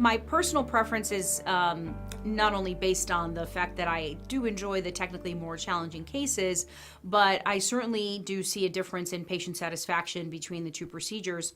My personal preference is not only based on the fact that I do enjoy the technically more challenging cases, but I certainly do see a difference in patient satisfaction between the two procedures,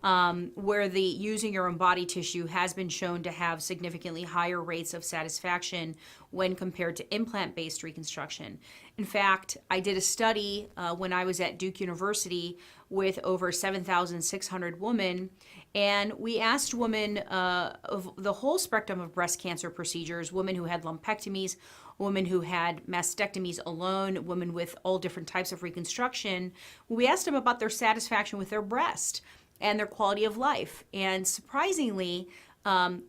where the using your own body tissue has been shown to have significantly higher rates of satisfaction when compared to implant-based reconstruction. In fact, I did a study when I was at Duke University with over 7,600 women, and we asked women of the whole spectrum of breast cancer procedures, women who had lumpectomies, women who had mastectomies alone, women with all different types of reconstruction. We asked them about their satisfaction with their breast and their quality of life. And surprisingly,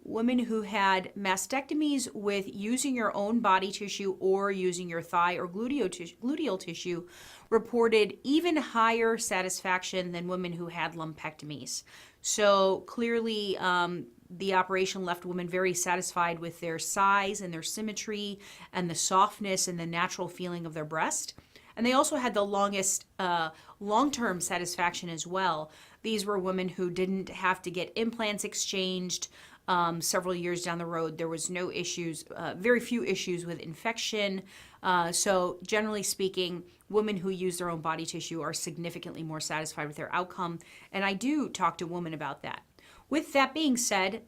women who had mastectomies with using your own body tissue or using your thigh or gluteal tissue reported even higher satisfaction than women who had lumpectomies. So clearly, the operation left women very satisfied with their size and their symmetry and the softness and the natural feeling of their breast. And they also had the longest long-term satisfaction as well. These were women who didn't have to get implants exchanged several years down the road. There was no issues, very few issues with infection. So generally speaking, women who use their own body tissue are significantly more satisfied with their outcome. And I do talk to women about that. With that being said,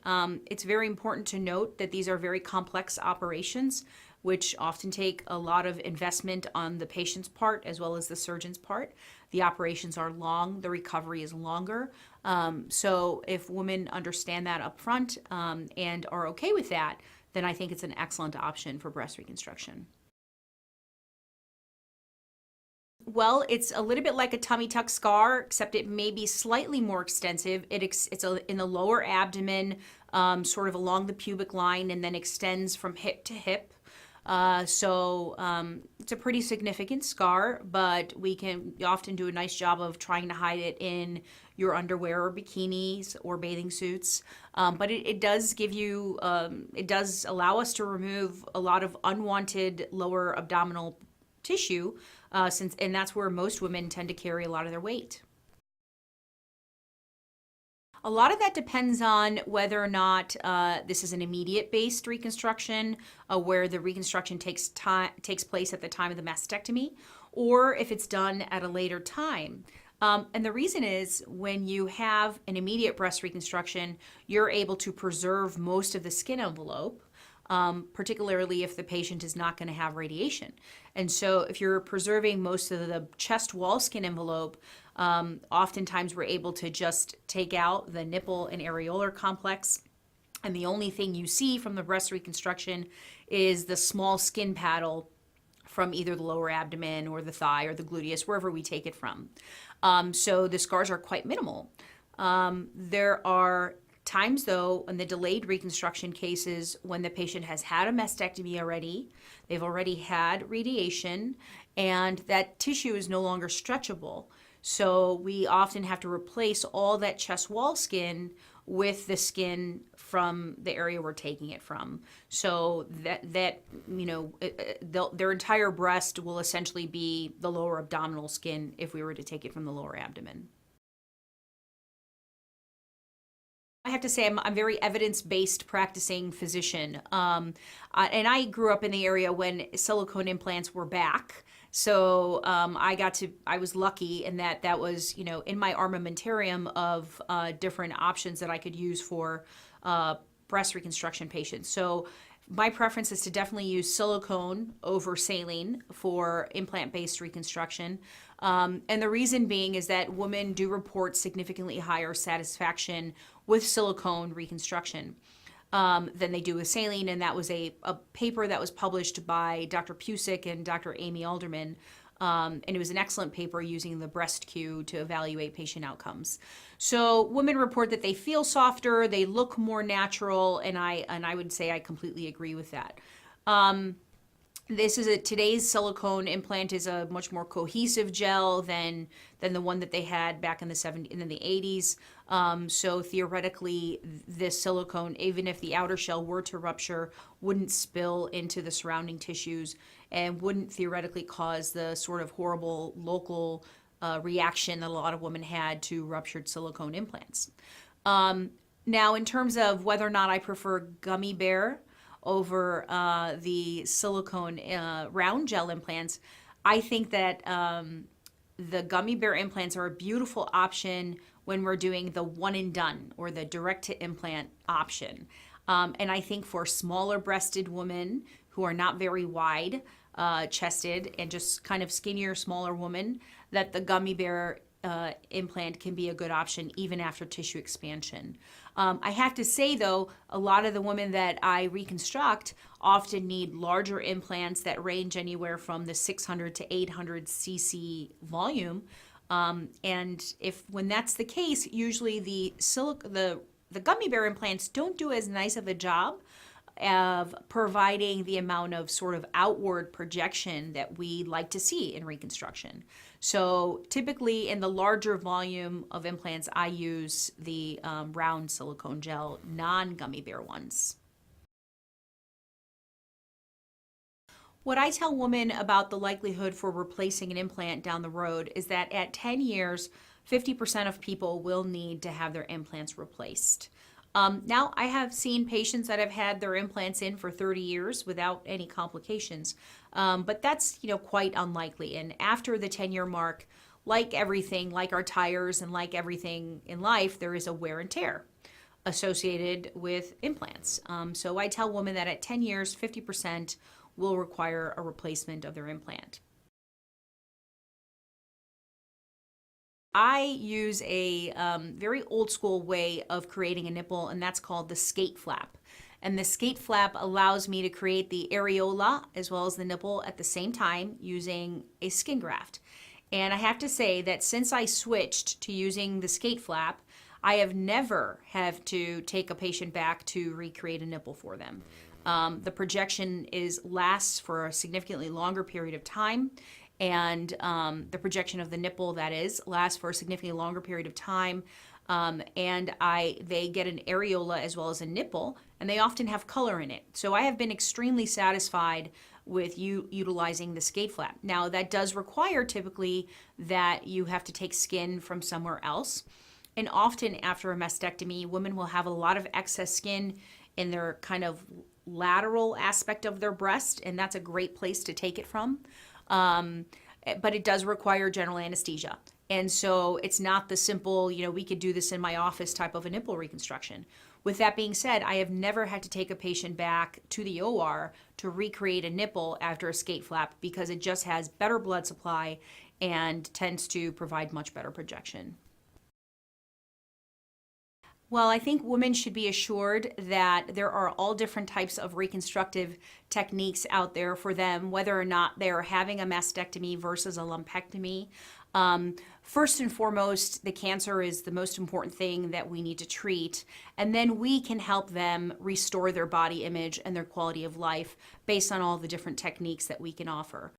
it's very important to note that these are very complex operations, which often take a lot of investment on the patient's part as well as the surgeon's part. The operations are long, the recovery is longer. So if women understand that up front and are okay with that, then I think it's an excellent option for breast reconstruction. Well, it's a little bit like a tummy tuck scar, except it may be slightly more extensive. It's in the lower abdomen, sort of along the pubic line, and then extends from hip to hip. So it's a pretty significant scar, but we can often do a nice job of trying to hide it in your underwear or bikinis or bathing suits. But it does give you, it does allow us to remove a lot of unwanted lower abdominal tissue, and that's where most women tend to carry a lot of their weight. A lot of that depends on whether or not this is an immediate-based reconstruction, where the reconstruction takes place at the time of the mastectomy, or if it's done at a later time. And the reason is when you have an immediate breast reconstruction, you're able to preserve most of the skin envelope, particularly if the patient is not going to have radiation. And so if you're preserving most of the chest wall skin envelope, oftentimes we're able to just take out the nipple and areolar complex, and the only thing you see from the breast reconstruction is the small skin paddle from either the lower abdomen or the thigh or the gluteus, wherever we take it from. So the scars are quite minimal. There are times, though, in the delayed reconstruction cases when the patient has had a mastectomy already, they've already had radiation, and that tissue is no longer stretchable. So we often have to replace all that chest wall skin with the skin from the area we're taking it from. So that their entire breast will essentially be the lower abdominal skin if we were to take it from the lower abdomen. I have to say I'm very evidence-based practicing physician. And I grew up in the area when silicone implants were back. So I was lucky in that was, in my armamentarium of different options that I could use for breast reconstruction patients. So my preference is to definitely use silicone over saline for implant-based reconstruction. And the reason being is that women do report significantly higher satisfaction with silicone reconstruction than they do with saline. And that was a paper that was published by Dr. Pusick and Dr. Amy Alderman. And it was an excellent paper using the breast Q to evaluate patient outcomes. So women report that they feel softer, they look more natural, and I would say I completely agree with that. Today's silicone implant is a much more cohesive gel than the one that they had back in the 70s and in the 80s. So theoretically, this silicone, even if the outer shell were to rupture, wouldn't spill into the surrounding tissues and wouldn't theoretically cause the sort of horrible local reaction that a lot of women had to ruptured silicone implants. Now, in terms of whether or not I prefer gummy bear over the silicone round gel implants, I think that the gummy bear implants are a beautiful option when we're doing the one and done or the direct to implant option. And I think for smaller breasted women who are not very wide chested and just kind of skinnier, smaller women, that the gummy bear implant can be a good option even after tissue expansion. I have to say though, a lot of the women that I reconstruct often need larger implants that range anywhere from the 600 to 800 cc volume. And when that's the case, usually the gummy bear implants don't do as nice of a job of providing the amount of sort of outward projection that we like to see in reconstruction. So typically in the larger volume of implants, I use the round silicone gel, non-gummy bear ones. What I tell women about the likelihood for replacing an implant down the road is that at 10 years, 50% of people will need to have their implants replaced. Now, I have seen patients that have had their implants in for 30 years without any complications, but that's quite unlikely. And after the 10-year mark, like everything, like our tires and like everything in life, there is a wear and tear associated with implants. So I tell women that at 10 years, 50% will require a replacement of their implant. I use a very old school way of creating a nipple, and that's called the skate flap. And the skate flap allows me to create the areola as well as the nipple at the same time using a skin graft. And I have to say that since I switched to using the skate flap, I have never had to take a patient back to recreate a nipple for them. The projection lasts for a significantly longer period of time. And the projection of the nipple, that is, lasts for a significantly longer period of time. They get an areola as well as a nipple, and they often have color in it. So I have been extremely satisfied with utilizing the skate flap. Now, that does require typically that you have to take skin from somewhere else. And often after a mastectomy, women will have a lot of excess skin in their kind of lateral aspect of their breast, and that's a great place to take it from. But it does require general anesthesia. And so it's not the simple, we could do this in my office type of a nipple reconstruction. With that being said, I have never had to take a patient back to the OR to recreate a nipple after a skate flap because it just has better blood supply and tends to provide much better projection. Well, I think women should be assured that there are all different types of reconstructive techniques out there for them, whether or not they're having a mastectomy versus a lumpectomy. First and foremost, the cancer is the most important thing that we need to treat, and then we can help them restore their body image and their quality of life based on all the different techniques that we can offer.